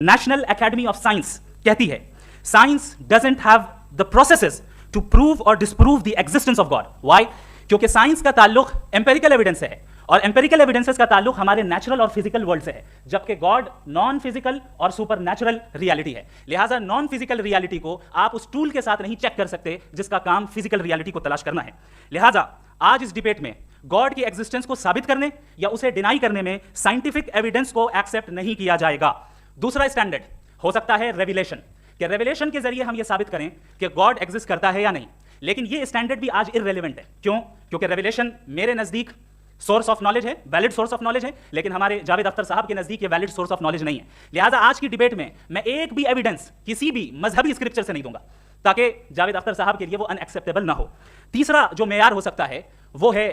National academy of science कहती है science doesn't have the processes to prove और disprove the existence of God. Why? क्योंकि science का ताल्लुक एम्पेरिकल एविडेंस से है और एम्पेरिकल एविडेंसेस का ताल्लुक हमारे नेचुरल और फिजिकल वर्ल्ड से है, जबकि गॉड नॉन फिजिकल और सुपर नेचुरल रियलिटी है. लिहाजा नॉन फिजिकल रियलिटी को आप उस टूल के साथ नहीं चेक कर सकते जिसका काम फिजिकल रियलिटी को तलाश करना है. लिहाजा आज इस डिबेट में गॉड की एग्जिस्टेंस को साबित करने या उसे डिनाई करने में साइंटिफिक एविडेंस को एक्सेप्ट नहीं किया जाएगा. दूसरा स्टैंडर्ड हो सकता है रेविलेशन, कि रेविलेशन के जरिए हम ये साबित करें कि गॉड एग्जिस्ट करता है या नहीं. लेकिन ये स्टैंडर्ड भी आज इररेलेवेंट है. क्यों? क्योंकि रेविलेशन मेरे नजदीक सोर्स ऑफ नॉलेज है, वैलिड सोर्स ऑफ नॉलेज है, लेकिन हमारे जावेद अख्तर साहब के नजदीक ये वैलिड सोर्स ऑफ नॉलेज नहीं है. लिहाजा आज की डिबेट में मैं एक भी एविडेंस किसी भी मजहबी स्क्रिप्चर से नहीं दूंगा ताकि जावेद अख्तर साहब के लिए वो अनएक्सेप्टेबल ना हो. तीसरा जो मेयार हो सकता है वो है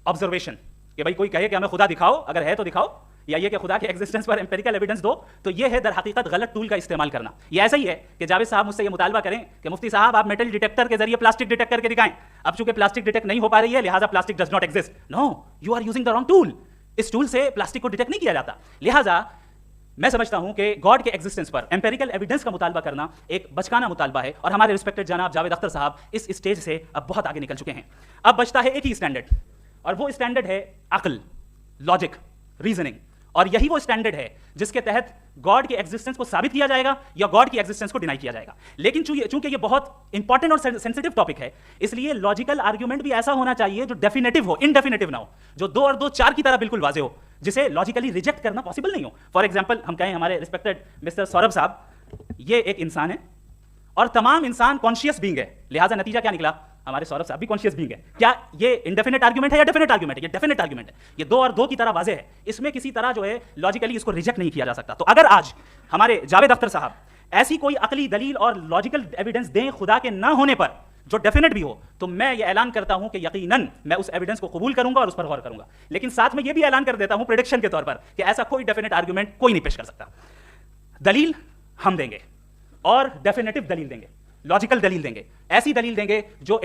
ऑब्जर्वेशन, कि भाई कोई कहे कि हमें खुदा दिखाओ, अगर है तो दिखाओ, या ये कि खुदा के एग्जिस्टेंस पर एम्पेरिकल एविडेंस दो, तो ये है दर हकीकत गलत टूल का इस्तेमाल करना. ये ऐसा ही है कि जावेद साहब मुझसे ये मुतालबा करें कि मुफ्ती साहब आप मेटल डिटेक्टर के जरिए प्लास्टिक डिटेक्ट करके दिखाएं. अब चूंकि प्लास्टिक डिटेक्ट नहीं हो पा रही है लिहाजा plastic does not exist. No, you are using the wrong tool. इस टूल से प्लास्टिक को डिटेक्ट नहीं किया जाता. लिहाजा मैं समझता हूं कि गॉड के एग्जिस्टेंस पर एम्पेरिकल एविडेंस का मुतालबा करना एक बचकाना मुतालबा है और हमारे रिस्पेक्टेड जनाब जावेद अख्तर साहब इस स्टेज से अब बहुत आगे निकल चुके हैं. अब बचता है एक ही स्टैंडर्ड और वो स्टैंडर्ड है अक्ल, लॉजिक, रीजनिंग. और यही वो स्टैंडर्ड है जिसके तहत गॉड के एग्जिस्टेंस को साबित किया जाएगा या गॉड की एग्जिस्टेंस को डिनाई किया जाएगा. लेकिन चूंकि ये बहुत इंपॉर्टेंट और सेंसिटिव टॉपिक है, इसलिए लॉजिकल आर्ग्यूमेंट भी ऐसा होना चाहिए जो डेफिनेटिव हो, इनडेफिनेटिव ना हो, जो 2 और 2 4 की तरह बिल्कुल वाजे हो, जिसे लॉजिकली रिजेक्ट करना पॉसिबल नहीं हो. फॉर एग्जाम्पल हम कहें हमारे रिस्पेक्टेड मिस्टर सौरभ साहब, ये एक इंसान है और तमाम इंसान कॉन्शियस बीइंग है. लिहाजा नतीजा क्या निकला? हमारे सौरभ साहब भी कॉन्शियस बीइंग है. क्या ये इंडेफिनेट आर्गुमेंट है या डेफिनेट आर्गुमेंट है? ये डेफिनेट आर्गुमेंट है. ये 2 और 2 की तरह वाजे है. इसमें किसी तरह जो है लॉजिकली इसको रिजेक्ट नहीं किया जा सकता. तो अगर आज हमारे जावेद अख्तर साहब ऐसी कोई अकली दलील और लॉजिकल एविडेंस दें खुदा के ना होने पर जो डेफिनेट भी हो, तो मैं ये ऐलान करता हूं कि यकीनन मैं उस एविडेंस को कबूल करूंगा और उस पर गौर करूंगा. लेकिन साथ में ये भी ऐलान कर देता हूं प्रेडिक्शन के तौर पर कि ऐसा कोई डेफिनेट आर्गुमेंट कोई नहीं पेश कर सकता. दलील हम देंगे और डेफिनेटिव दलील देंगे, लॉजिकल दलील देंगे, ऐसी दलील देंगे जो